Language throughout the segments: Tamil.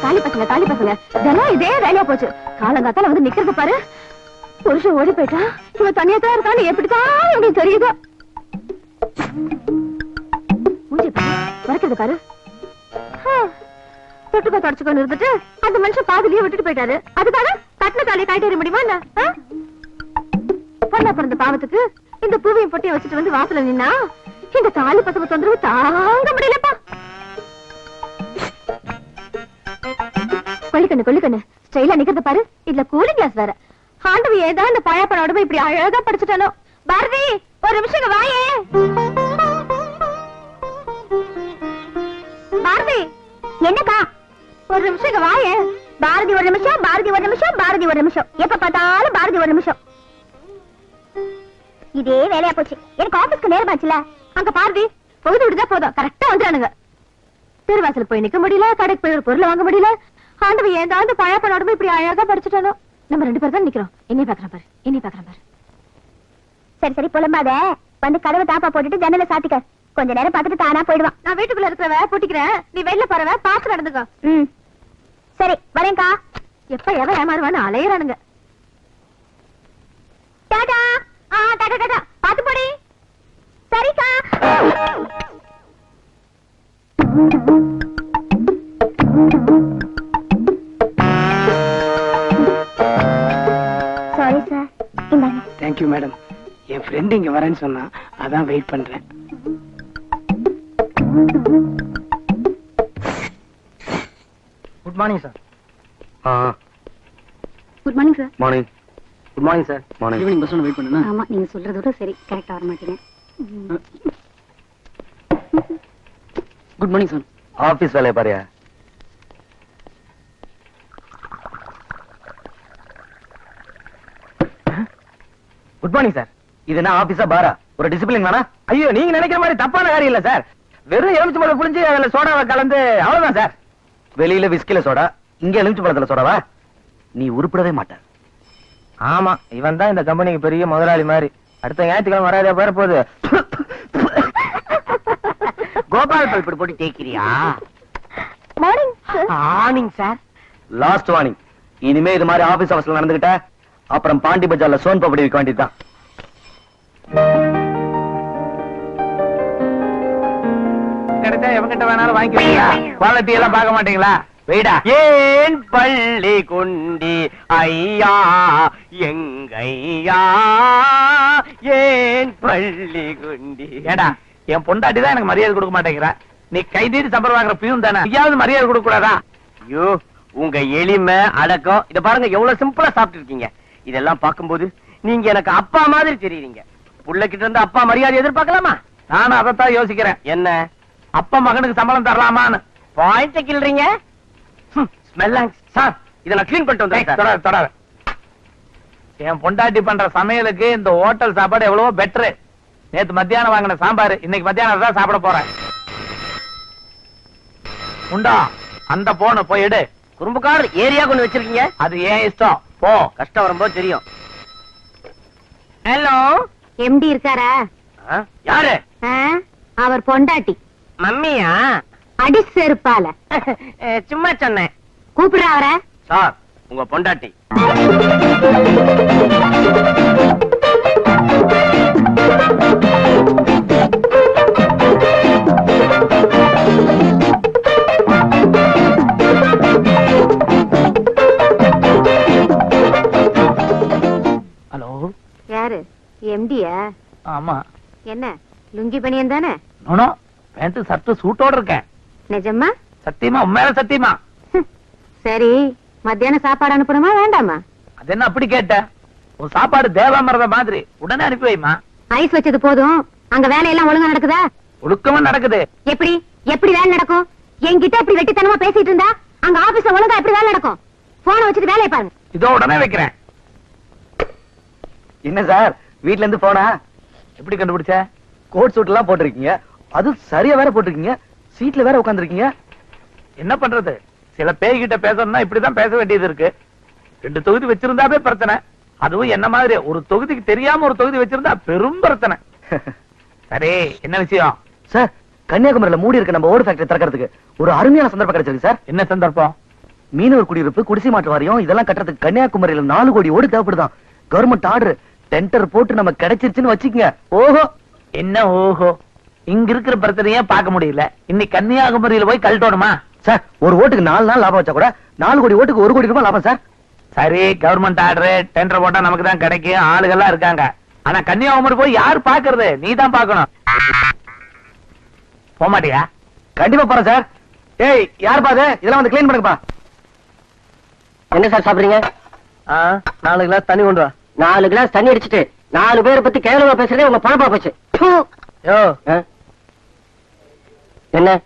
தாலி பசங்க தினம் இதே வேலையா போச்சு. காலங்காத்தால வந்து நிக்கிறது பாரு. புருஷன் ஓடி போயிட்டா இவன் தனியா தான் இருக்கான்னு எப்படிதான் உங்களுக்கு தெரியுதோ. மூஞ்சி வரைக்கிறது பாரு. தொட்டுக்க தொடச்சுக்கொண்டு இருந்துட்டு அந்த மனுஷன் பாதிலேயே விட்டுட்டு போயிட்டாரு. அதுக்காக கட்டின தாலியை காய்ட்டு முடியுமா என்ன? பொண்ணா பிறந்த பாவத்துக்கு இந்த பூவையும் பொட்டியை வச்சுட்டு வந்து வாசல நின்னா இந்த தாலி பசங்க தொந்தரவு தாங்க முடியலப்பா. கொல்லிக்கண்ணு ஸ்டைலா நிக்கிறது பாரு. இதுல கூலிங் கிளாஸ் வேற. ஆண்டவி ஏதா இந்த பழப்பட உடம்பு இப்படி அழகா படிச்சுட்டானோ. பாரதி ஒரு நிமிஷம் வாயே. பாரதி என்னக்கா? ஒரு நிமிஷம் வாயே. பாரதி ஒரு நிமிஷம், பாரதி ஒரு நிமிஷம், பாரதி ஒரு நிமிஷம். எப்ப பார்த்தாலும் பாரதி ஒரு நிமிஷம். இதே வேலையா போச்சு. எனக்கு ஆபீஸ்க்கு நேரமாச்சுல. அங்க பாரதி பொழுது விடுதா போதும் கரெக்டா வந்துறானுங்க. திருவாசல் போய் நிக்க முடியல, கடைக்கு போய் ஒரு பொருள் வாங்க முடியல. ஆண்டவன் ஏதாவது பழப்பட உடம்பு இப்படி அழகா படிச்சுட்டானோ. நம்ம 2 பேர் தான் நிக்கிறோம். என்னை பாக்குறேன் பாரு. சரி சரி புலம்பாத. வந்து கதவை தாப்பா போட்டுட்டு ஜன்னல சாத்திக்க. கொஞ்ச நேரம் பார்த்துட்டு தானா போயிடுவான். நான் வீட்டுக்குள்ள இருக்கிறவ பூட்டிக்கிறேன். நீ வெளில போறவ பாத்து நடந்துக்கோ. சரி வரேன்க்கா. எப்ப எவன் ஏமாறுவான்னு அலையறானுங்க. டாடா. டாடா பாத்து போடி. சரிக்கா. Sorry sir. இந்தாங்க. Thank you madam. என் ஃப்ரெண்ட் இங்க வரேன்னு சொன்னா அதான் வெயிட் பண்றேன். Good morning sir. Good morning sir. Morning. Good morning sir. Morning. Evening bus wait பண்ணுனா. ஆமா நீங்க சொல்றதோட சரி கரெக்ட்டா வர மாட்டீங்க. Good morning sir. ஆபீஸ் வேலைய பாரியா. Good morning sir. இது என்ன ஆபீஸா பாரா? ஒரு டிசிப்ளின் வேணா? ஐயோ நீங்க நினைக்கிற மாதிரி தப்பான காரியம் இல்ல சார். வெறும் எலுமிச்சை பழம் புளிஞ்சு அதுல சோடாவை கலந்து அவ்வளவுதான் சார். வெளியில விஸ்கில சோடா, இங்க எலுமிச்சை பழத்துல சோடாவா? நீ உருப்படவே மாட்ட. ஆமா இவன் தான் இந்த கம்பெனிக்கு பெரிய முதலாளி மாதிரி. அடுத்த ஞாயிற்றுக்கிழமை வராதே பேர போகுது. கோபால் பல்படி போட்டு தேய்க்கிறியா? Morning sir. Morning sir. Last warning. இனிமே இது மாதிரி ஆபீஸ் அவசரம் நடந்துகிட்ட அப்புறம் பாண்டி பஜார்ல சோன் பப்படி விற்க வேண்டியதுதான். கிடைச்சா எவங்கிட்ட வேணாலும் வாங்கிக்கிறீங்களா? குவாலிட்டி எல்லாம் பார்க்க மாட்டீங்களா? வெயிடா. ஏன் பள்ளி கொண்டி ஐயா எங்கையா ஏன் பள்ளி கொண்டி. ஏடா என் பொண்டாட்டி தான் எனக்கு மரியாதை கொடுக்க மாட்டேங்கிறா. நீ கைதீட்டு சம்பளம் வாங்குற பியூன் தானே, ஐயாவது மரியாதை கொடுக்க கூடாதா? ஐயோ உங்க எளிமை அடக்கம் இத பாருங்க எவ்வளவு சிம்பிளா சாப்பிட்டு இருக்கீங்க. இதெல்லாம் பார்க்கும்போது நீங்க எனக்கு அப்பா மாதிரி தெரியுறீங்க. புள்ள கிட்ட இருந்து அப்பா மரியாதை எதிர்பார்க்கலாமா? நானும் அதைத்தான் யோசிக்கிறேன். என்ன அப்பா மகனுக்கு சம்பளம் தரலாமான்னு. பாயிண்ட கிள்றீங்க. ஸ்மெல்லாங் சார் இத நான் க்ளீன் பண்ணிட்டு வந்தேன். தொடர என் பொண்டாட்டி பண்ற சமையலுக்கு இந்த ஹோட்டல் சாப்பாடு எவ்வளவோ பெட்டரு. நேத்து மத்தியானம் வாங்கின சாம்பார் இன்னைக்கு மத்தியானம் தான் சாப்பிட போறேன். உண்டா அந்த போன போய் எடு. குறும்புக்காரர் ஏரியா கொண்டு வச்சிருக்கீங்க. அது ஏன் இஷ்டம் போ. கஷ்டம் வரும்போது தெரியும். ஹலோ எம்டி இருக்காரா? யாரு? அவர் பொண்டாட்டி. மம்மியா? அடி செருப்பால. சும்மா சொன்னேன். கூப்பிடுறா அவரை. சார் உங்க பொண்டாட்டி. ஹலோ யாரு? எம்டியா? ஆமா. என்ன லுங்கி பனியன் தானே? நோ பேண்ட் சர்ட் சூட்டோட இருக்கேன். நிஜமா? சத்தியமா உண்மையில சத்தியமா. சரி மத்தியானம் சாப்பாடு அனுப்பணுமா வேண்டாமா? அது என்ன அப்படி கேட்ட? ஒரு சாப்பாடு தேவாமிரத மாதிரி உடனே அனுப்பி வைமா. ஐஸ் வச்சது போதும். அங்க வேலையெல்லாம் ஒழுங்கா நடக்குதா? ஒழுக்கமா நடக்குது. எப்படி எப்படி வேலை நடக்கும்? என்கிட்ட இப்படி வெட்டித்தனமா பேசிட்டு இருந்தா அங்க ஆபீஸ்ல ஒழுங்கா எப்படி வேலை நடக்கும்? போனை வச்சுட்டு வேலையை பாருங்க. இதோ உடனே வைக்கிறேன். என்ன சார் வீட்ல இருந்து போனா? எப்படி கண்டுபிடிச்ச? கோட் சூட் எல்லாம் போட்டிருக்கீங்க, அது சரியா வேற போட்டிருக்கீங்க, சீட்ல வேற உட்கார்ந்திருக்கீங்க. என்ன பண்றது? சில பேய்கிட்ட பேசணும்னா இப்படிதான் பேச வேண்டியது இருக்கு. 2 தொகுதி வச்சிருந்தாவே பிரச்சனை. அதுவும் என்ன மாதிரி ஒரு தொகுதிக்கு தெரியாம ஒரு தொகுதி வச்சிருந்தா பெரும் பிரச்சனை. சரி என்ன விஷயம்? சார் கன்னியாகுமரியில மூடி இருக்க நம்ம ஓடு ஃபேக்டரி திறக்கிறதுக்கு ஒரு அருமையான சந்தர்ப்பம் கிடைச்சிருக்கு சார். என்ன சந்தர்ப்பம்? மீனவர் குடியிருப்பு, குடிசை மாற்று வாரியம் இதெல்லாம் கட்டுறதுக்கு கன்னியாகுமரியில 4 கோடி ஓடு தேவைப்படுதான். கவர்மெண்ட் ஆர்டர் டெண்டர் போட்டு நம்ம கிடைச்சிருச்சுன்னு வச்சுக்கங்க. ஓஹோ. என்ன ஓஹோ? இங்க இருக்கிற பிரச்சனையே பார்க்க முடியல, இன்னைக்கு கன்னியாகுமரியில போய் கழட்டணுமா? சார் ஒரு ஓட்டுக்கு 4 நாள் லாபம் வச்சா கூட 4 கோடி ஓட்டுக்கு 1 கோடி ரூபாய் லாபம் சார். சரி, கவர்மெண்ட் ஆர்டர் டெண்டர் போட்டா நமக்கு தான் கிடைக்கும், ஆளுகள்லாம் இருக்காங்க. ஆனா கன்னியாகுமரி போய் யார் பாக்குறது? நீ தான் பாக்கணும். போக மாட்டியா? கண்டிப்பா போறேன் சார். ஏய் யார் பாது இதெல்லாம் வந்து கிளீன் பண்ணுங்கப்பா. என்ன சார் சாப்பிடுறீங்க? 4 கிளாஸ் தண்ணி கொண்டு வா. 4 கிளாஸ் தண்ணி அடிச்சிட்டு 4 பேரை பத்தி கேவலமா பேசுறதே உங்க பழப்பா போச்சு. யோ என்ன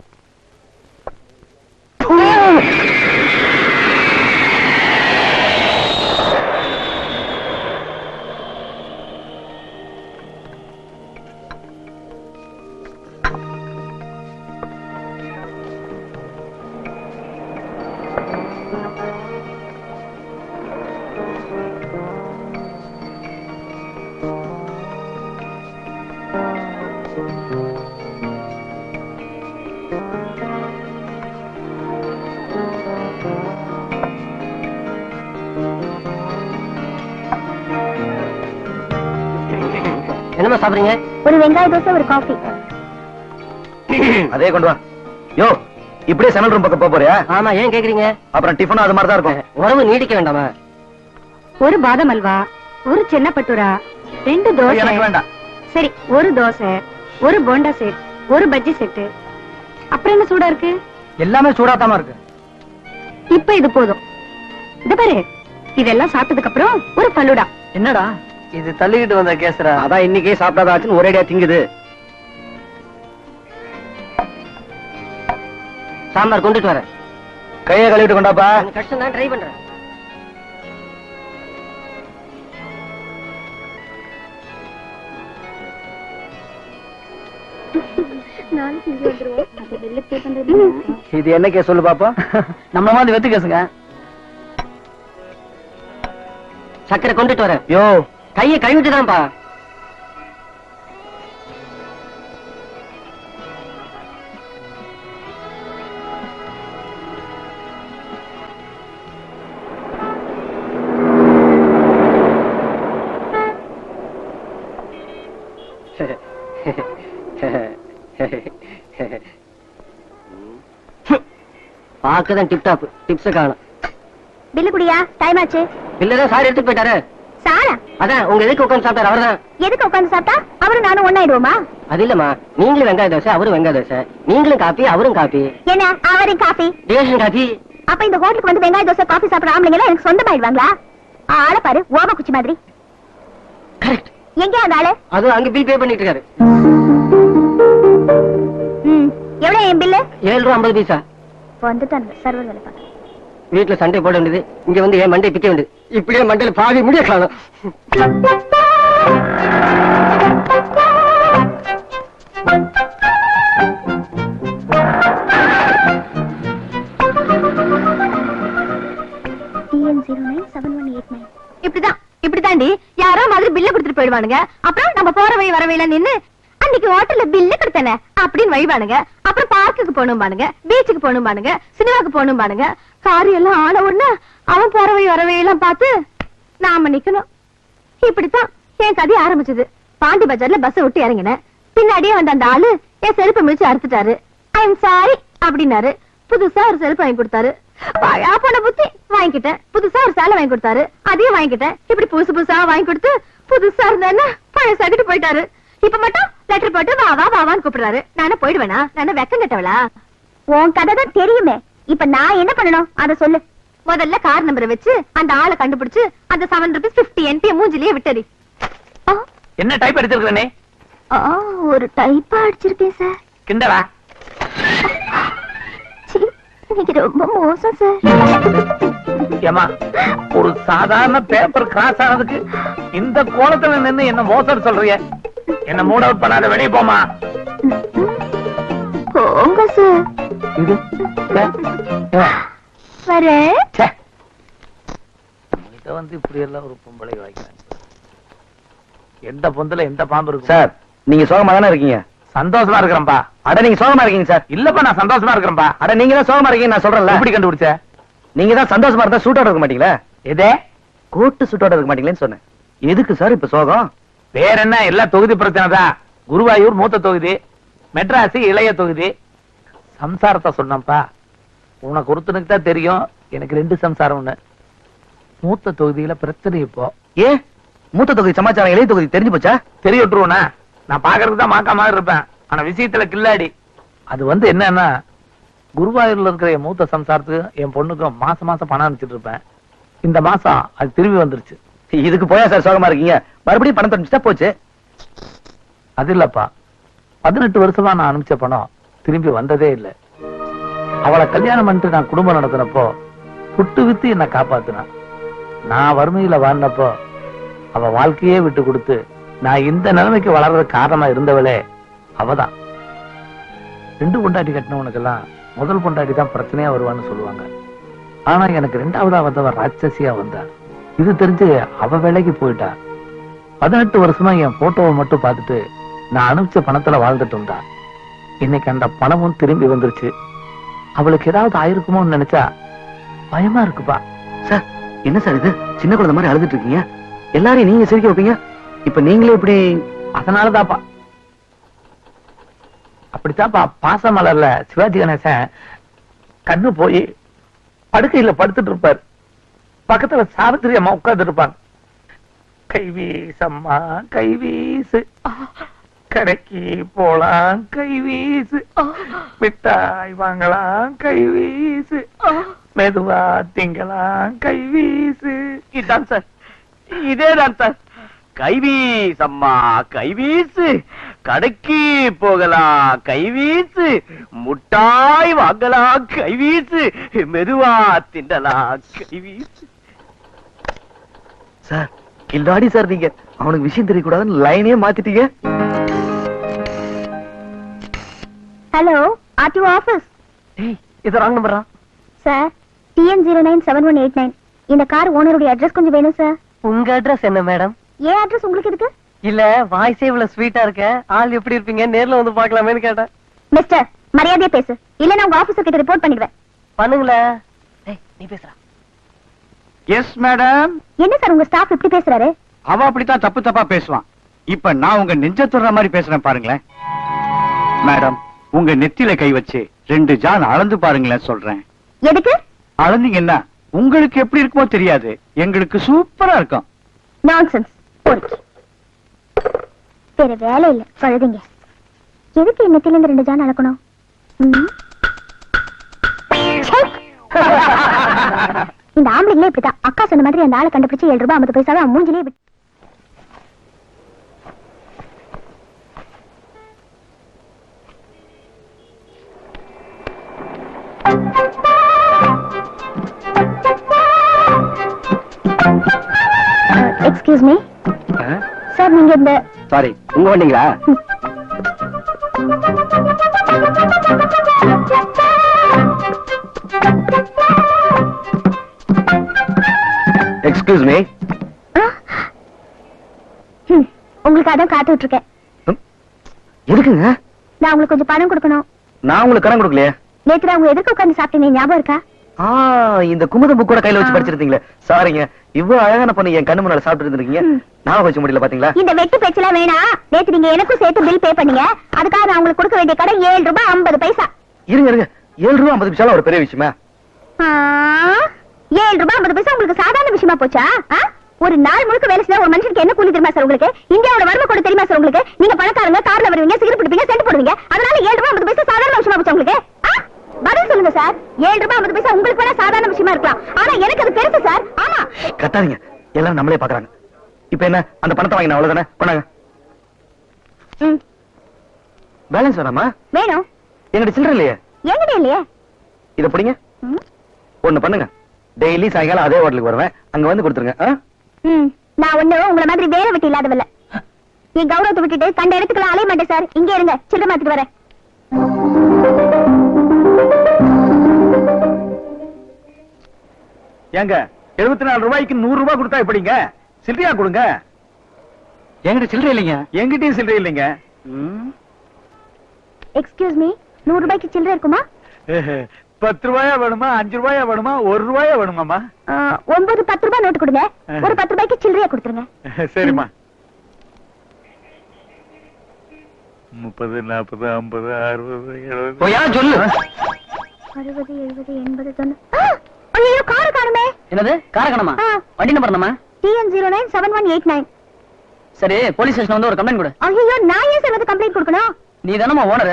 என்னமா சாப்பிடுறீங்க? ஒரு வெங்காய தோசை, ஒரு காஃபி. அதே கொண்டு வா. யோ இப்படியே சமையல் ரூம் பக்கம் போறியா? ஆமா, ஏன் கேக்குறீங்க? அப்புறம் டிஃபனும் அது மாதிரி தான் இருக்கும். உறவு நீடிக்க வேண்டாமா? ஒரு பாதாம் அல்வா, ஒரு சின்ன பட்டுரா, 2 தோசை. எனக்கு வேண்டாம். சரி, ஒரு தோசை, ஒரு போண்டா செட், ஒரு பஜ்ஜி செட்டு. அப்புறம் என்ன சூடா இருக்கு? எல்லாமே சூடாத்தாம இருக்கு. இப்ப இது போதும். இத பாரு, இதெல்லாம் சாப்பிட்டதுக்கு அப்புறம் ஒரு பல்லுடா. என்னடா இது தள்ளிக்கிட்டு வந்த கேசரா? அதான் இன்னைக்கே சாப்பிடாதாச்சுன்னு ஒரேடியா திங்குது. சாம்பார் கொண்டுட்டு வரேன். கையை கழுவிட்டு கொண்டாப்பா. கஷ்டம் தான், ட்ரை பண்றேன். இது என்ன கேஸ் சொல்லு பாப்பா. நம்ம மாதிரி வெத்து கேசுங்க. சக்கரை கொண்டுட்டு வரேன். யோ கையை கழுவிட்டு தான்ப்பா. பாக்கதான் டிப் டாப். டிப்ஸ் காணும். பில்லு குடியா, டைம் ஆச்சு. பில்லதான் சார் எடுத்துட்டு போயிட்டாரு. சாரா? அதான் உங்க எதுக்கு உட்காந்து சாப்பிட்டாரு அவர்தான். எதுக்கு உட்கார்ந்து சாப்பிட்டா அவரும் நானும் ஒண்ணாயிடுவோமா? அது இல்லம்மா, நீங்களும் வெங்காய தோசை அவரும் வெங்காய தோசை, நீங்களும் காப்பி அவரும் காப்பி. என்ன அவரும் காஃபி? Decoction copy. அப்ப இந்த ஹோட்டலுக்கு வந்து வெங்காய தோசை காஃபி சாப்பிடுற ஆம்பளைங்க எல்லாம் எனக்கு சொந்தமாயிடுவாங்களா? ஆள பாரு, ஓம குச்சி மாதிரி. கரெக்ட். எங்க அந்த ஆளு? அது அங்க பில் பே பண்ணிட்டு இருக்காரு. எவ்வளவு என் பில்லு? 7.50 வந்துட்டாங்க சர்வர் வேலை பார்க்க. வீட்டுல சண்டை போட வேண்டியது, இங்க வந்து என் மண்டை பிக்க வேண்டியது. இப்படியே மண்டையில பாதி முடிய காணும். இப்படிதாண்டி யாரோ மாதிரி பில்ல கொடுத்துட்டு போயிடுவானுங்க. அப்புறம் நம்ம போற வழி வர வழியில நின்னு அன்னைக்கு ஹோட்டல்ல பில்லு கொடுத்தன அப்படின்னு வழிவானுங்க. அப்புறம் பார்க்குக்கு போகணும் பானுங்க, பீச்சுக்கு போகணும் பானுங்க, சினிமாக்கு போகணும் பானுங்க. காரு எல்லாம் ஆன உடனே அவன் போற வழி வர வழியெல்லாம் பார்த்து நாம நிக்கணும். இப்படித்தான் என் கதை ஆரம்பிச்சது. பாண்டி பஜார்ல பஸ் விட்டு இறங்கினேன். பின்னாடியே வந்த அந்த ஆளு என் செருப்பை மிதிச்சு அறுத்துட்டாரு. ஐ எம் சாரி அப்படின்னாரு. புதுசா ஒரு செருப்பு வாங்கி கொடுத்தாரு. பழா போன புத்தி வாங்கிக்கிட்டேன். புதுசா ஒரு சேலை வாங்கி கொடுத்தாரு, அதையும் வாங்கிக்கிட்டேன். இப்படி புதுசு புதுசா வாங்கி கொடுத்து புதுசா இருந்தேன்னா பழசாக்கிட்டு போயிட்டாரு. இப்ப மட்டும் லெட்டர் போட்டு வா வா வாவான்னு கூப்பிடுறாரு. நானே போயிடுவேனா? நானே வெக்கம் கட்டவளா? உன் கதை தான் தெரியுமே. இப்ப நான் என்ன பண்ணணும் அத சொல்லு. முதல்ல கார் நம்பரை வச்சு அந்த ஆளை கண்டுபிடிச்சு அந்த 7 rupees 50 NP மூஞ்சிலேயே விட்டடி. என்ன டைப் அடிச்சிருக்கே? ஒரு டைப்பா அடிச்சிருக்கேன் சார். கிண்டலா? நீங்க ரொம்ப மோசம் சார். ஏமா, ஒரு சாதாரண பேப்பர் கிராஸ் ஆனதுக்கு இந்த கோலத்துல நின்னு என்ன மோசம் சொல்றீங்க? என்ன மூட் அவுட் பண்ணாத, வெளியே போமா. போங்க சார். வரேன். இத வந்து இப்படி எல்லாம் ஒரு பொம்பளை வாய்க்கிறாங்க. எந்த பொந்துல எந்த பாம்பு இருக்கு சார்? நீங்க சோகமா தானே இருக்கீங்க? சந்தோஷமா இருக்கிறேன்பா. அட நீங்க சோகமா இருக்கீங்க சார். இல்லப்பா நான் சந்தோஷமா இருக்கிறேன்பா. அட நீங்க தான் சோகமா இருக்கீங்க நான் சொல்றேன்ல. எப்படி கண்டுபிடிச்ச? நீங்க தான் சந்தோஷமா இருந்தா சூட்டோட இருக்க மாட்டீங்களா? எதே கோட்டு சூட்டோட இருக்க மாட்டீங்களேன்னு சொன்னேன். எதுக்கு சார் இப்ப சோகம்? வேற என்ன, எல்லா தொகுதி பிரச்சனை தான். குருவாயூர் மூத்த தொகுதி, மெட்ராஸ் இளைய தொகுதி. சம்சாரத்தை சொன்னப்பா. உனக்கு ஒருத்தனுக்கு தான் தெரியும், எனக்கு 2 சம்சாரம்னு. மூத்த தொகுதியில பிரச்சனை இப்போ. ஏன் மூத்த தொகுதி சமாச்சாரம் இளைய தொகுதி தெரிஞ்சு போச்சா? தெரிய விட்டுருவனா? நான் பாக்குறதுக்கு தான் மாக்கா மாதிரி இருப்பேன், ஆனா விஷயத்துல கில்லாடி. அது வந்து என்னன்னா, குருவாயூர்ல இருக்கிற என் மூத்த சம்சாரத்துக்கு என் பொண்ணுக்கும் மாசம் மாசம் பணம் அனுப்பிச்சிட்டு இருப்பேன். இந்த மாசம் அது திரும்பி வந்துருச்சு. இதுக்கு போயா சார் சோகமா இருக்கீங்க? மறுபடியும் பணம் அனுப்பிச்சிட்டா போச்சு. அது இல்லப்பா, 18 வருஷமா நான் அனுப்பிச்ச பணம் திரும்பி வந்ததே இல்லை. அவளை கல்யாணம் பண்ணிட்டு நான் குடும்பம் நடத்தினப்போ புட்டு வித்து என்ன காப்பாத்தினான். நான் வறுமையில வாழ்ந்தப்போ அவ வாழ்க்கையே விட்டு கொடுத்து நான் இந்த நிலைமைக்கு வளர்றது காரணமா இருந்தவளே அவதான். 2 பொண்டாட்டி கட்டினவனுக்கெல்லாம் முதல் பொண்டாட்டி தான் பிரச்சனையா வருவான்னு சொல்லுவாங்க. ஆனா எனக்கு 2ஆவதா வந்தவன் ராட்சசியா வந்தா. இது தெரிஞ்சு அவ வேலைக்கு போயிட்டா. 18 வருஷமா என் போட்டோவை மட்டும் பார்த்துட்டு நான் அனுப்பிச்ச பணத்துல வாழ்ந்துட்டு இருந்தா. இன்னைக்கு அந்த பணமும் திரும்பி வந்துருச்சு. அவளுக்கு ஏதாவது ஆயிருக்குமோன்னு நினைச்சா பயமா இருக்குப்பா. சார் என்ன சார் இது? சின்ன குழந்தை மாதிரி அழுதுட்டு இருக்கீங்க. எல்லாரையும் நீங்க சிரிக்க வைப்பீங்க, இப்ப நீங்களே இப்படி? அதனாலதான்ப்பா. அப்படித்தான்ப்பா பாசமலர்ல சிவாஜி கணேசன் கண்ணு போய் படுக்கையில படுத்துட்டு இருப்பார். பக்கத்துல சாவித்திரி அம்மா உட்கார்ந்து இருப்பாங்க. கைவீசம்மா கைவீசு, கடைக்கு போலாம் கைவீசு, மிட்டாய் வாங்கலாம் கைவீசு, மெதுவா திங்கலாம் கைவீசு. இதான் சார், இதேதான் சார். கைவீசம்மா கைவீசு, கடைக்கு போகலாம் கைவீசு, முட்டாய் வாங்கலாம் கைவீசு, மெதுவா திண்டலாம் கைவீசு. சார் கில்லாடி சார் நீங்க. அவனுக்கு விஷயம் தெரியக்கூடாதுன்னு லைனே மாத்திட்டீங்க. Hello, RTO office. இது ராங் நம்பரா? Sir, TN097189. இந்த கார் ஓனருடைய அட்ரஸ் கொஞ்சம் வேணும் சார். உங்க அட்ரஸ் என்ன மேடம்? ஏன் அட்ரஸ் உங்களுக்கு எதுக்கு? இல்ல வாய்ஸே இவ்வளவு ஸ்வீட்டா இருக்க, ஆள் எப்படி இருப்பீங்க, நேர்ல வந்து பார்க்கலாமேன்னு கேட்டேன். மிஸ்டர், மரியாதையா பேசு, இல்ல நான் உங்க ஆபீசர் கிட்ட ரிப்போர்ட் பண்ணிடுவேன். பண்ணுங்களேன். நீ பேசுறா. Yes madam. என்ன சார் உங்க ஸ்டாஃப் இப்படி பேசுறாரு? அவ அப்படித்தான் தப்பு தப்பா பேசுவான். இப்ப நான் உங்க நெஞ்ச தொடுற மாதிரி பேசுறேன் பாருங்களேன். மேடம், உங்க நெத்தியில கை வச்சு 2 ஜான் அளந்து பாருங்களேன் சொல்றேன். எதுக்கு? அளந்தீங்கன்னா உங்களுக்கு எப்படி இருக்குமோ தெரியாது, எங்களுக்கு சூப்பரா இருக்கும். நான்சென்ஸ். வேற வேலை இல்ல, பழுதுங்க. எதுக்கு நெத்தில இருந்து 2 ஜான் அளக்கணும்? இந்த ஆம்பளைங்களே இப்படிதான். அக்கா சொன்ன மாதிரி அந்த ஆளை கண்டுபிடிச்சு 7 ரூபாய் 50 பைசாவை மூஞ்சிலே விட்டு. எக்ஸ்கியூஸ் மீ சார், நீங்க இந்த சாரி, உங்க வந்தீங்களா? Excuse me. உங்களுக்கு அதான் காத்துட்டு இருக்கேன். எதுக்குங்க? நான் உங்களுக்கு கொஞ்சம் பணம் கொடுக்கணும். நான் உங்களுக்கு கடன் கொடுக்கலையே. நேற்று அவங்க எதுக்கு உட்கார்ந்து சாப்பிட்டீங்க ஞாபகம் இருக்கா? இந்த குமுதம் புக் கூட கையில வச்சு படிச்சிருந்தீங்களே. சாரிங்க, இவ்வளவு அழகான பொண்ணு என் கண்ணு முன்னால சாப்பிட்டு இருந்திருக்கீங்க. நான் வச்சு முடியல பாத்தீங்களா? இந்த வெட்டி பேச்செல்லாம் வேணாம். நேற்று நீங்க எனக்கும் சேர்த்து பில் பே பண்ணீங்க. அதுக்காக நான் உங்களுக்கு கொடுக்க வேண்டிய கடன் 7 ரூபாய் 50 பைசா. இருங்க இருங்க, 7 ரூபாய் 50 பைசா ஒரு பெரிய விஷயமா? 7 ரூபாய் 50 பைசா உங்களுக்கு சாதாரண விஷயமா போச்சா? ஒரு நாள் முழுக்க வேலை செய்ய ஒரு மனுஷனுக்கு என்ன கூலி தெரியுமா சார் உங்களுக்கு? இந்தியாவோட வறுமை கூட தெரியுமா சார் உங்களுக்கு? நீங்க பணக்காரங்க, கார்ல வருவீங்க, சிகரெட் பிடிப்பீங்க, சென்ட் போடுவீங்க. அதனால 7 ரூபாய் 50 பைசா சாதாரண விஷயமா போச்சா உங்களுக்கு? பதில் சொல்லுங்க சார். 7 ரூபாய் 50 பைசா உங்களுக்கு வேணா சாதாரண விஷயமா இருக்கலாம், ஆனா எனக்கு அது பெருசு சார். ஆமா, கத்தாதீங்க, எல்லாரும் நம்மளே பாக்குறாங்க. இப்ப என்ன, அந்த பணத்தை வாங்கின அவ்வளவுதானே? கொண்டாங்க. பேலன்ஸ் வேணாமா? வேணும். எங்கிட்ட சில்லற இல்லையே. என்கிட்ட இல்லையே. இத பிடிங்க. ஒண்ணு பண்ணுங்க, டெய்லி சாயங்காலம் அதே ஹோட்டலுக்கு வருவேன், அங்க வந்து கொடுத்துருங்க. நான் ஒண்ணு உங்களை மாதிரி வேலை வெட்டி இல்லாதவல்ல. என் கௌரவத்தை விட்டுட்டு கண்ட இடத்துக்குலாம் அலைய மாட்டேன் சார். இங்கே இருங்க, சில்லறை மாத்திட்டு வரேன். ஏங்க, 74 ரூபாய்க்கு 100 ரூபாய் கொடுத்தா எப்படிங்க? சில்லறையா கொடுங்க. என்கிட்ட சில்லறை இல்லைங்க. என்கிட்டயும் சில்லறை இல்லைங்க. எக்ஸ்கியூஸ் மீ, 100 ரூபாய்க்கு சில்லறை இருக்குமா? 10 ரூபாயா வேணுமா, 5 ரூபாயா வேணுமா, 1 ரூபாயா வேணுமாமா? 9 10 ரூபாய் நோட்டு கொடுங்க. ஒரு 10 ரூபாய்க்கு சில்லறையா கொடுத்துருங்க. சரிம்மா. 30 40 50 60 70. யாரும் சொல்லு. 60 70 80 90. ஐயோ, கார காணுமே. என்னது காரக்கணமா? வண்டி நம்பர் என்னமா? TN097189. சரி, போலீஸ் ஸ்டேஷன் வந்து ஒரு கம்ப்ளைண்ட் கொடு. ஐயோ, நான் ஏன் சார் வந்து கம்ப்ளைண்ட் கொடுக்கணும்? நீ தானமா ஓனர்?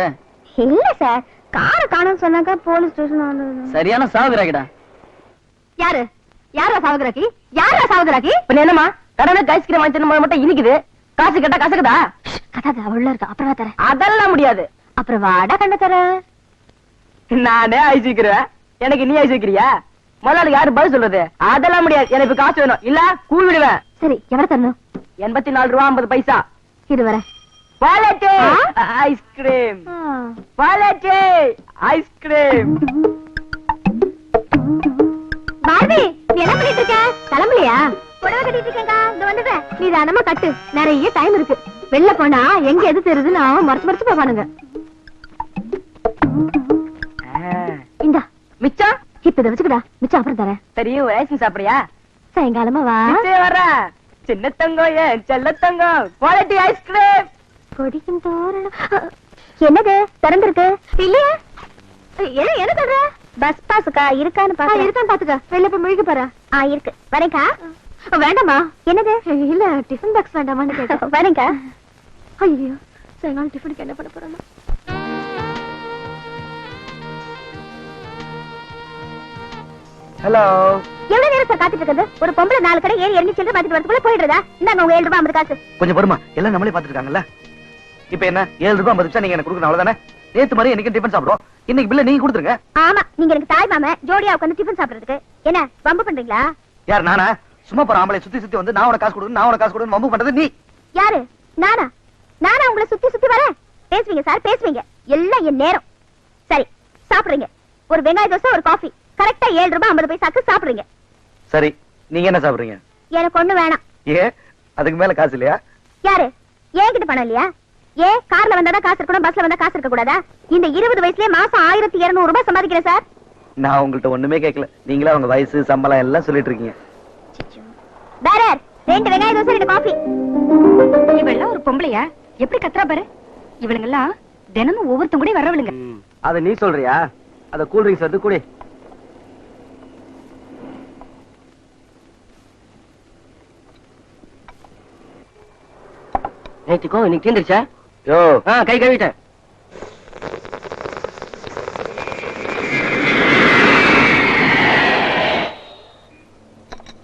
இல்ல சார், கார காணோம்னு சொன்னாக்க போலீஸ் ஸ்டேஷன். சரியான சாகுறாக்கிடா. யாரு யாரா சாவுகிறாக்கி? யாரா சாவுகிறாக்கி? இப்ப என்னமா கடனுக்கு ஐஸ்கிரீம் வாங்கி தின்னும் போது மட்டும் இனிக்குது, காசு கேட்டா கசக்குதா? கதாது அவள இருக்கா, அப்புறம் தரேன். அதெல்லாம் முடியாது. அப்புறம் வாடா கண்ட தரேன். நானே ஐஸ் வைக்கிறேன், எனக்கு நீ ஐஸ் வைக்கிறியா? முதலாளி யாரு பதில் சொல்றது? அதெல்லாம் முடியாது, எனக்கு இப்ப காசு வேணும், இல்ல கூழ் விடுவேன். சரி, எவ்வளவு தரணும்? 84 ரூபா 50 பைசா. இது வரேன். வாலெட்டே ஐஸ்கிரீம், வாலெட்டே ஐஸ்கிரீம். பார்வி, நீ என்ன பண்ணிட்டு இருக்க? கிளம்பலையா? புடவை கட்டிட்டு இருக்கேங்க, இந்த வந்துடுறேன். நீ தானமா கட்டு, நிறைய டைம் இருக்கு. வெளில போனா எங்க எது தெரியுதுன்னு மறைச்சு போவானுங்க. இந்தா மிச்சம் இப்ப இதை வச்சுக்கடா, மிச்சம் அப்புறம் தரேன். சரி, ஒரு ஐஸ்கிரீம் சாப்பிடுறியா? சாயங்காலமா வா. நிச்சயம் வர்றேன். சின்ன தங்கம், ஏன் செல்ல தங்கம், குவாலிட்டி ஐஸ்கிரீம். கொடிக்கும் தோரணம். என்னது திறந்திருக்கு? இல்லையா? என்ன சொல்ற? பஸ் பாஸுக்கா இருக்கான்னு பாத்து. இருக்கான்னு பாத்துக்க. வெளில போய் முழுகி பாரு. இருக்கு. வரேன்க்கா. வேண்டாமா? என்னது? இல்ல, டிஃபன் பாக்ஸ் வேண்டாமான்னு கேட்டேன். வரேன்க்கா. ஐயோ, சாயங்காலம் டிஃபனுக்கு என்ன பண்ண போறோம்? ஹலோ. எவ்வளவு நேரம் சார் காத்துட்டு இருக்குது? ஒரு பொம்பளை 4 கடை ஏறி இறங்கி சில்லறை மாத்திட்டு வரதுக்குள்ள போயிடுறதா? இந்தாங்க உங்க 7 ரூபாய் 50 காசு. கொஞ்சம் பொறுமா, எல்லாம் நம்மளே பாத்துட்டு இருக்காங்கல்ல. இப்ப என்ன 7 ரூபாய் 50 பைசா நீங்க எனக்கு கொடுக்கணும், அவ்வளவுதானே? நேத்து மாதிரி இன்னைக்கு டிஃபன் சாப்பிடுவோம், இன்னைக்கு பில்ல நீங்க கொடுத்துருங்க. ஆமா, நீங்க எனக்கு தாய் மாம ஜோடியா உட்கார்ந்து டிஃபன் சாப்பிடுறதுக்கு. என்ன வம்பு பண்றீங்களா? யார் நானா? சும்மா போற ஆம்பளை சுத்தி சுத்தி வந்து நான் உனக்கு காசு கொடுக்கணும், நான் உனக்கு காசு கொடுக்கணும் வம்பு பண்றது நீ. யாரு? நானா? நானா உங்களை சுத்தி சுத்தி வரேன்? பேசுவீங்க சார், பேசுவீங்க. எல்லாம் என் நேரம். சரி, சாப்பிடுறீங்க. ஒரு வெங்காய தோசை, ஒரு காஃபி, கரெக்டா 7 ரூபாய் 50 பைசாக்கு சாப்பிடுறீங்க. சரி, நீங்க என்ன சாப்பிடுறீங்க? எனக்கு ஒண்ணு வேணாம். ஏன், அதுக்கு மேல காசு இல்லையா? யாரு? என்கிட்ட பணம் இல்லையா? கார்ல வந்தாதான் காசு இருக்கணும், பஸ்ல வந்தா காசு இருக்க கூடாதா? இந்த 20 வயசுலயே மாசம் 1200 ரூபாய் சம்பாதிக்கிறேன் சார். நான் உங்கள்ட்ட ஒண்ணுமே கேட்கல, நீங்களா உங்க வயசு சம்பளம் எல்லாம் சொல்லிட்டு இருக்கீங்க. பேரர், 2 வெங்காய தோசை, 2 காஃபி. இவெல்லாம் ஒரு பொம்பளையா? எப்படி கத்துறா பாரு. இவளுங்கெல்லாம் தினமும் ஒவ்வொருத்தங்க கூட வரவளுங்க. அத நீ சொல்றியா? அத கூல் ட்ரிங்க்ஸ் வந்து குடி. நேத்திக்கோ இன்னைக்கு தீந்துருச்சா? யோ, கை கழுவிட்டேன்.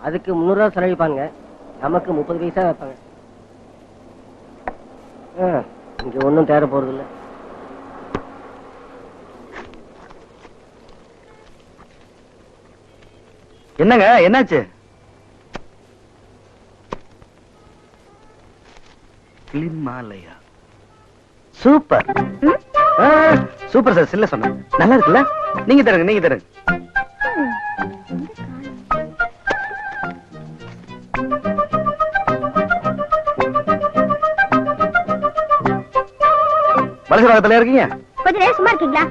அதுக்கு 300 ரூபா செலவிப்பாங்க, நமக்கு 30 பைசா வைப்பாங்க. இங்க ஒன்னும் தேட போறது இல்ல. என்னங்க என்னாச்சு? கிளிமாலயா சூப்பர். சூப்பர் சார், சில்ல சொன்ன நல்லா இருக்குல்ல. நீங்க தருங்க, நீங்க தருங்க. வலசராகத்துல இருக்கீங்க? கொஞ்ச நேரம் சும்மா இருக்கீங்களா?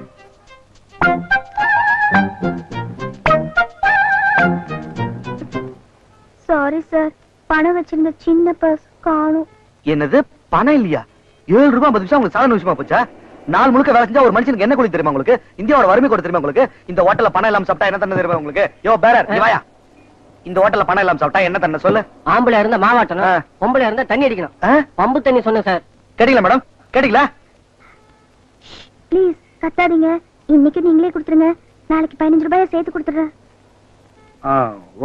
சாரி சார், பணம் வச்சிருந்த சின்ன பர்ஸ் காணும். என்னது, பணம் இல்லையா? 7 ரூபாய் 50 பைசா உங்களுக்கு சாதாரண விஷயமா போச்சா? நாள் முழுக்க வேலை செஞ்சா ஒரு மனுஷனுக்கு என்ன கூலி தெரியுமா உங்களுக்கு? இந்தியாவோட வறுமை கூட தெரியுமா உங்களுக்கு? இந்த ஹோட்டல்ல பணம் இல்லாம சாப்பிட்டா என்ன தண்ணி தெரியுமா உங்களுக்கு? யோ பேரர், நீ வாயா. இந்த ஹோட்டல்ல பணம் இல்லாம சாப்பிட்டா என்ன தண்ணி சொல்லு? ஆம்பளை இருந்தா மாவாட்டணும், பொம்பளை இருந்தா தண்ணி அடிக்கணும். பம்பு தண்ணி சொன்னேன் சார். கேட்டீங்களா மேடம்? கேட்டீங்களா? ப்ளீஸ் கத்தாதீங்க, இன்னைக்கு நீங்களே கொடுத்துருங்க. நாளைக்கு 15 ரூபாயை சேர்த்து கொடுத்துறேன்.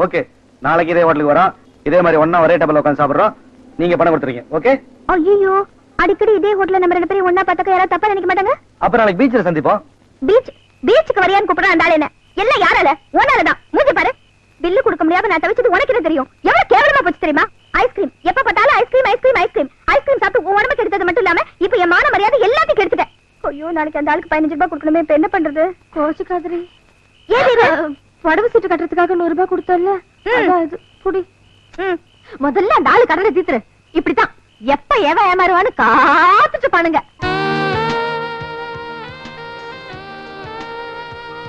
ஓகே, நாளைக்கு இதே ஹோட்டலுக்கு வரோம், இதே மாதிரி ஒண்ணா ஒரே டேபிள்ல உட்கார்ந்து சாப்பிடுறோம், நீங்க பணம் கொடுத்துறீங்க. ஓகே? ஐயோ, அடிக்கடி இதே ஹோட்டல்ல நம்ம 2 பேரும் ஒண்ணா பார்த்தாக்க யாராவது தப்பா நினைக்க மாட்டாங்க? அப்புறம் நாளைக்கு பீச்ல சந்திப்போம். பீச்சுக்கு வரையான்னு கூப்பிடுறா அந்த ஆளு. என்ன எல்லாம் யாரால? உன்னாலதான். மூஞ்சி பாரு. பில்லு கொடுக்க முடியாம நான் தவிச்சது உனக்கு என்ன தெரியும்? எவ்வளவு கேவலமா போச்சு தெரியுமா? ஐஸ்கிரீம், எப்ப பார்த்தாலும் ஐஸ்கிரீம் ஐஸ்கிரீம் ஐஸ்கிரீம் ஐஸ்கிரீம் சாப்பிட்டு உன் உடம்புக்கு எடுத்தது மட்டும் இல்லாம இப்ப என் மான மரியாதை எல்லாத்தையும் கெடுத்துட்டேன். ஐயோ, நாளைக்கு அந்த ஆளுக்கு 15 ரூபாய் கொடுக்கணுமே, இப்ப என்ன பண்றது? கோச்சுக்காதரி. ஏன் புடவை சீட்டு கட்டுறதுக்காக 100 ரூபாய் கொடுத்தல, புடி. முதல்ல அந்த ஆளு கடனை தீத்துரு. இப்படித்தான் எப்ப ஏமாறுவான்னு காத்துட்டு பண்ணுங்க.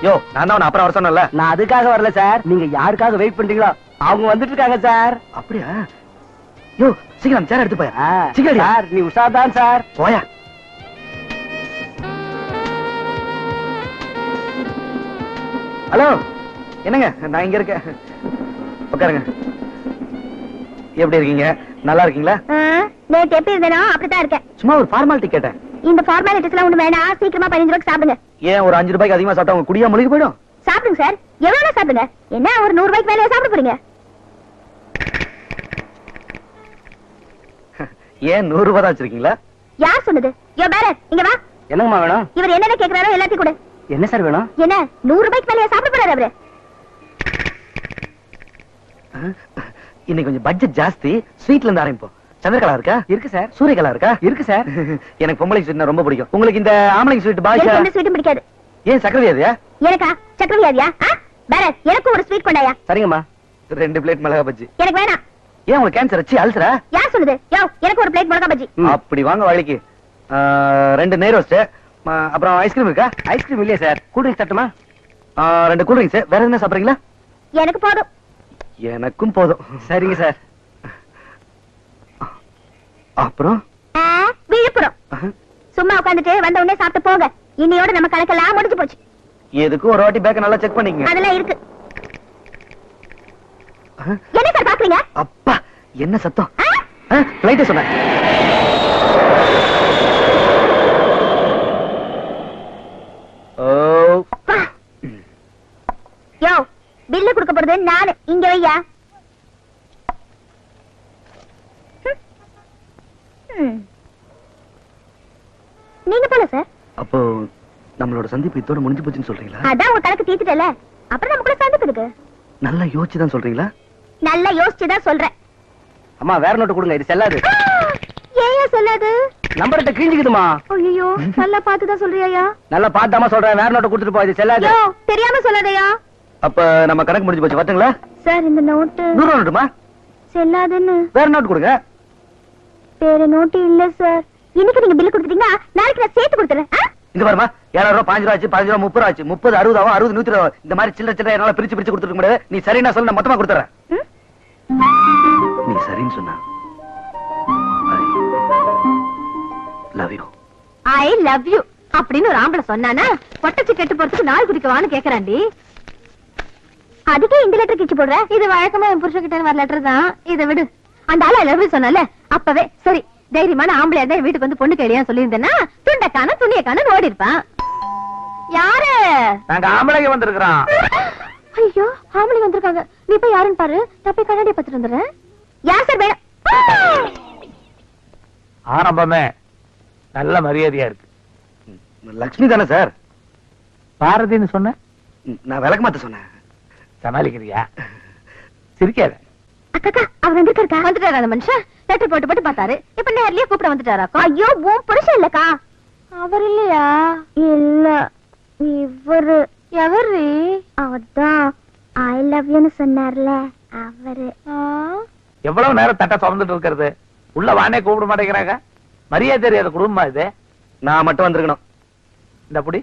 யோ நான் தான் உன்னை அப்புறம் வர சொன்னேன்ல. நான் அதுக்காக வரல சார், நீங்க யாருக்காக வெயிட் பண்றீங்களோ அவங்க வந்துட்டு இருக்காங்க சார். அப்படியா? யோ சீக்கிரம் சேர் எடுத்து போயா. சீக்கிரம் சார் நீ உஷார்தான் சார். போயா. ஹலோ என்னங்க, நான் இங்க இருக்கேன். உட்காருங்க. எப்படி இருக்கீங்க? நல்லா இருக்கீங்களா? நேத்து எப்படி இருந்தேனோ அப்படித்தான் இருக்கேன். சும்மா ஒரு ஃபார்மாலிட்டி கேட்டேன். இந்த ஃபார்மாலிட்டிஸ் எல்லாம் ஒண்ணு வேணாம், சீக்கிரமா 15 ரூபாய்க்கு சாப்பிடுங்க. ஏன் ஒரு 5 ரூபாய்க்கு அதிகமா சாப்பிட்டா உங்க குடியா முழுகி போயிடும்? சாப்பிடுங்க சார், எவ்வளவு சாப்பிடுங்க. என்ன ஒரு 100 ரூபாய்க்கு மேலே சாப்பிட போறீங்க? ஏன் 100 ரூபாய் தான் வச்சிருக்கீங்களா? யார் சொன்னது? யோ பேரர் இங்க வா. என்னங்கம்மா வேணும்? இவர் என்னென்ன கேக்குறாரோ எல்லாத்தையும் கொடு. என்ன சார் வேணும்? என்ன 100 ரூபாய்க்கு மேலே சாப்பிட போறாரு அவரு? இன்னைக்கு கொஞ்சம் பட்ஜெட் ஜாஸ்தி, ஸ்வீட்ல இருந்து ஆரம்பிப்போம். சந்திரகலா இருக்கா? இருக்கு சார். சூரியகலா இருக்கா? இருக்கு சார். எனக்கு பொம்பளை ஸ்வீட்னா ரொம்ப பிடிக்கும். உங்களுக்கு இந்த ஆம்பளை ஸ்வீட் பாய்ச்சா? எனக்கு எந்த ஸ்வீட்டும் பிடிக்காது. ஏன் சக்கரை வியாதியா? எனக்கா சக்கரை வியாதியா? பேரர் எனக்கு ஒரு ஸ்வீட் கொண்டாயா. சரிங்கம்மா. 2 பிளேட் மிளகா பஜ்ஜி. எனக்கு வேணாம். ஏன் உங்களுக்கு கேன்சர் வச்சு அல்சரா? யார் சொன்னது? யோ எனக்கு ஒரு பிளேட் மிளகா பஜ்ஜி. அப்படி வாங்க வழிக்கு. 2 நெய் ரோஸ்ட், அப்புறம் ஐஸ்கிரீம் இருக்கா? ஐஸ்கிரீம் இல்லையா சார்? கூல் ட்ரிங்க்ஸ் தட்டுமா? 2 கூல் ட்ரிங்க்ஸ். வேற என்ன சாப்பிடுறீங்களா? எனக்கு போதும். எனக்கும் போதும். சரிங்க சார். அப்புறம் விழுப்புரம் சும்மா உட்காந்துட்டு வந்த உடனே சாப்பிட்டு போங்க. இன்னையோட நம்ம கணக்கெல்லாம் முடிஞ்சு போச்சு. எதுக்கும் ஒரு வாட்டி பேக்க நல்லா செக் பண்ணிக்கங்க. அதெல்லாம் இருக்கு. என்ன சார் பாக்குறீங்க? அப்பா என்ன சத்தம்? லைட்டை சொன்னேன். யோ பில்லு கொடுக்க போறது நானு. இங்க வையா. நீங்க போல சார். அப்போ நம்மளோட சந்திப்பு இதோட முடிஞ்சு போச்சுன்னு சொல்றீங்களா? அதான் உங்க கணக்கு தீத்துட்டல, அப்புறம் நமக்குள்ள சந்திப்பு இருக்கு. நல்லா யோசிச்சு தான் சொல்றீங்களா? நல்லா யோசிச்சுதான் சொல்றேன். அம்மா வேற நோட்டு கொடுங்க, இது செல்லாது. ஏன் சொல்லாது? நம்பர்கிட்ட கிழிஞ்சுக்குதுமா. ஐயோ நல்லா பார்த்துதான் சொல்றியா? நல்லா பார்த்தாம சொல்றேன், வேற நோட்டு கொடுத்துட்டு போ, இது செல்லாது. யோ தெரியாம சொல்லாதயா? அப்ப நம்ம கணக்கு முடிஞ்சு போச்சு. வரட்டுங்களா? சார் இந்த நோட்டு 100 ரூபா நோட்டுமா? செல்லாதுன்னு. வேற நோட்டு கொடுங்க. வேற நோட்டு இல்ல சார். இன்னைக்கு நீங்க பில் கொடுத்துட்டீங்கன்னா நாளைக்கு நான் சேர்த்து கொடுத்துறேன். இங்க பாருமா, 7 ரூபா 5 ரூபா ஆச்சு, 15 ரூபா 30 ரூபா ஆச்சு, 30 60 ஆகும், 60 100 ரூபா. இந்த மாதிரி சில்லற சில்லற என்னால பிரிச்சு பிரிச்சு கொடுத்துருக்க முடியாது. நீ சரின்னா சொல்ல, நான் மொத்தமா கொடுத்துறேன். நீ சரின்னு சொன்னா love you. I love you அப்படின்னு ஒரு ஆம்பளை சொன்னானா பொட்டச்சு கெட்டு போறதுக்கு நாள் குடிக்கவான்னு கேக்குறாண்டி. அதுக்கே இந்த லெட்டர் கிச்சு போடுற. இது வழக்கமா என் புருஷ கிட்ட வர லெட்டர் தான். இதை விடு. அந்த ஆளு லவ் யூ சொன்னால அப்பவே சரி தைரியமான ஆம்பளையா இருந்தா வீட்டுக்கு வந்து பொண்ணு கேளியா சொல்லியிருந்தேன்னா துண்டக்கான துணியக்கான ஓடி இருப்பான். யாரு? நாங்க ஆம்பளைங்க வந்திருக்கிறோம். ஐயோ ஆம்பளை வந்திருக்காங்க. நீ போய் யாருன்னு பாரு, நான் போய் கண்ணாடி பார்த்துட்டு வந்துடுறேன். யார் சார் வேணும்? ஆரம்பமே நல்ல மரியாதையா இருக்கு. லக்ஷ்மி தானே சார்? பாரதின்னு சொன்ன, நான் விளக்க மாத்த சொன்னேன். சமாளிக்கிறியா? சிரிக்காத. அக்கா அவர் வந்திருக்கா? வந்துட்டாரா அந்த மனுஷன்? லெட்டர் போட்டு போட்டு பார்த்தாரு. இப்ப நேர்லயே கூப்பிட வந்துட்டாராக்கா? ஐயோ உன் புருஷன் இல்லக்கா. அவர் இல்லையா? இல்ல இவரு. எவரு? அவர்தான் ஐ லவ் யூன்னு சொன்னார்ல அவரு. எவ்வளவு நேரம் தட்ட சுமந்துட்டு இருக்கிறது? உள்ள வானே கூப்பிட மாட்டேங்கிறாங்க. மரியாதை தெரியாத குடும்பமா இது? நான் மட்டும் வந்திருக்கணும். இந்த புடி.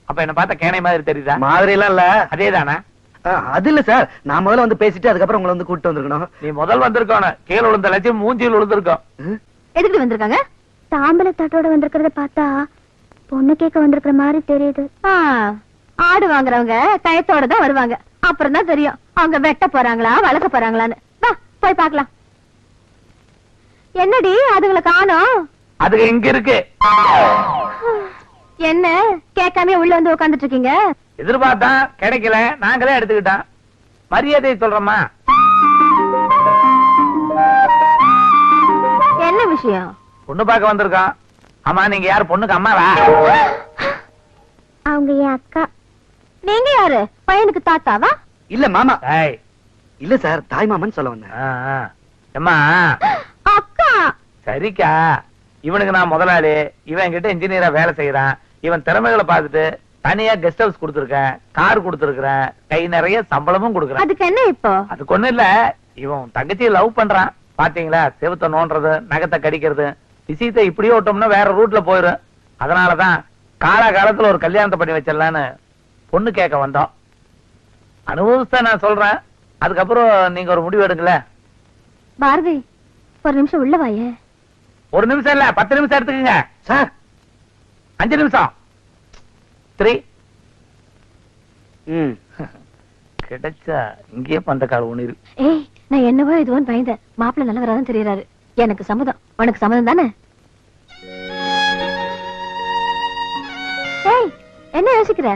அப்ப என்ன பார்த்தா கேனை மாதிரி தெரியுதா? மாதிரி எல்லாம் இல்ல. அதேதானா? அது இல்ல சார், நான் முதல்ல வந்து பேசிட்டு அதுக்கப்புறம் உங்களை வந்து கூப்பிட்டு வந்திருக்கணும். நீ முதல் வந்திருக்கோன கீழே விழுந்த லட்சம் மூஞ்சியில் விழுந்திருக்கோம். எதுக்கு வந்திருக்காங்க? தாம்பல தட்டோட வந்திருக்கிறத பார்த்தா பொண்ணு கேட்க வந்திருக்கிற மாதிரி தெரியுது. ஆடு வாங்குறவங்க கயத்தோட தான் வருவாங்க. அப்புறம் தான் தெரியும் அவங்க வெட்ட போறாங்களா வளர்க்க போறாங்களான்னு. வா போய் பார்க்கலாம். என்னடி அதுங்களை காணோம்? அதுக்கு இங்க இருக்கு. என்ன கேட்காம உள்ள வந்து உட்கார்ந்துட்டு இருக்கீங்க? எதிர்பார்த்தா கிடைக்கல, நாங்களே எடுத்துக்கிட்டோம். மரியாதை சொல்றோமா? என்ன விஷயம்? பொண்ணு பார்க்க வந்திருக்கோம். ஆமா நீங்க யாரு? பொண்ணுக்கு அம்மாவா? அவங்க என் அக்கா. நீங்க யாரு? பையனுக்கு தாத்தாவா? இல்ல மாமா. ஏய், இல்ல சார், தாய் மாமன் சொல்ல வந்தேன். அம்மா அக்கா. சரிக்கா, இவனுக்கு நான் முதலாளி. இவன் கிட்ட இன்ஜினியரா வேலை செய்யறான். இவன் திறமைகளை பார்த்துட்டு தனியா கெஸ்ட் ஹவுஸ் கொடுத்துருக்கேன், கார் கொடுத்துருக்கேன், கை நிறைய சம்பளமும் கொடுக்குறேன். அதுக்கு என்ன இப்போ? அதுக்கு ஒண்ணு இல்ல, இவன் தங்கச்சியை லவ் பண்றான். பாத்தீங்களா, செவுத்த நோண்டுறது, நகத்தை கடிக்கிறது, விஷயத்தை இப்படியே விட்டோம்னா வேற ரூட்ல போயிரும். அதனாலதான் காலகாலத்துல ஒரு கல்யாணத்தை பண்ணி வச்சிடலான்னு பொண்ணு கேட்க வந்தோம். அனுபவத்தை நான் சொல்றேன், அதுக்கப்புறம் நீங்க ஒரு முடிவு எடுங்களேன். பாரதி, ஒரு நிமிஷம் உள்ள வாயே. ஒரு நிமிஷம் இல்ல, 10 நிமிஷம் எடுத்துக்கங்க சார். 5 நிமிஷம். 3 ம். கிடைச்சா இங்கேயே பண்ற கால ஒண்ணு இருக்கு. ஏய், நான் என்னவோ இதுவோன்னு பயந்தேன். மாப்பிள்ள நல்லவராதான் தெரியறாரு. எனக்கு சம்மதம். உனக்கு சம்மதம் தானே? ஏய், என்ன யோசிக்கிற?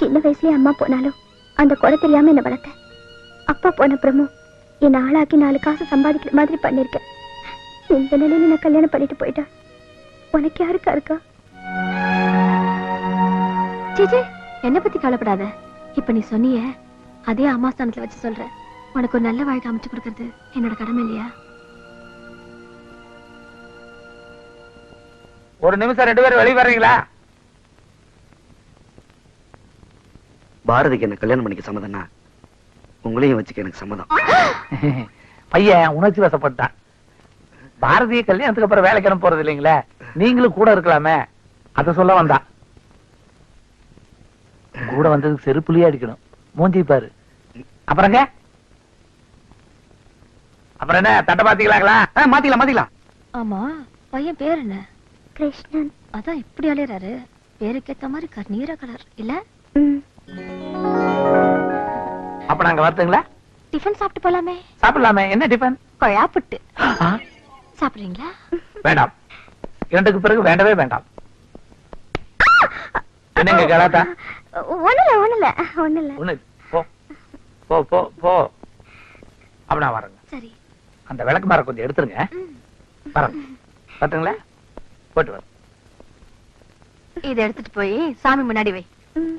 சின்ன வயசுலயே அம்மா போனாலும் அந்த குறை தெரியாம என்ன வளர்த்த. அப்பா போன அப்புறமும் என்ன ஆளாக்கி 4 காசு சம்பாதிக்கிற மாதிரி பண்ணிருக்கேன். இந்த நிலையில நான் கல்யாணம் பண்ணிட்டு போயிட்டா உனக்கு யாருக்கா இருக்கா? சீச்சே, என்ன பத்தி கவலைப்படாத. இப்ப நீ சொன்னிய அதே அம்மா ஸ்தானத்துல வச்சு சொல்ற. உனக்கு ஒரு நல்ல வாழ்க்கை அமைச்சு கொடுக்கறது என்னோட கடமை இல்லையா? ஒரு நிமிஷம் 2 பேரும் வெளியே வர்றீங்களா? பாரதிக்கு என்ன கல்யாணம் பண்ணிக்க சம்மதம்னா உங்களையும் வச்சுக்க எனக்கு சம்மதம். பையன் உணர்ச்சி வசப்பட்டான். பாரதிய கல்யாணத்துக்கு அப்புறம் வேலைக்கு அனுப்ப போறது இல்லைங்களே, நீங்களும் கூட இருக்கலாமே, அத சொல்ல வந்தா. கூட வந்ததுக்கு செருப்புலயே அடிக்கணும். மூஞ்சி பாரு. அப்புறங்க அப்புறம் என்ன, தட்டை பாத்தீங்களாங்களா? மாத்திக்கலாம். ஆமா, பையன் பேர் என்ன? கிருஷ்ணன். அதான் இப்படி அலையறாரு. பேருக்கேத்த மாதிரி கண்ணீர கலர் இல்ல? ம். அப்ப நாங்க வரட்டுங்களா? டிஃபன் சாப்பிட்டு போலாமே. சாப்பிடலாமே. என்ன டிஃபன்? கொழா புட்டு. ஆ, சாப்பிடுறீங்களா? வேண்டாம். 2க்கு பிறகு வேண்டவே வேண்டாம். என்னங்க கலாட்டா? ஒண்ணுல ஒண்ணு. போ போ போ போ. அப்ப நான் வரேங்க. சரி. அந்த விளக்கு மாற கொஞ்சம் எடுத்துருங்க. வரேன். பாத்துங்களா? போட்டு வரேன். இதை எடுத்துட்டு போய் சாமி முன்னாடி வை. ம்.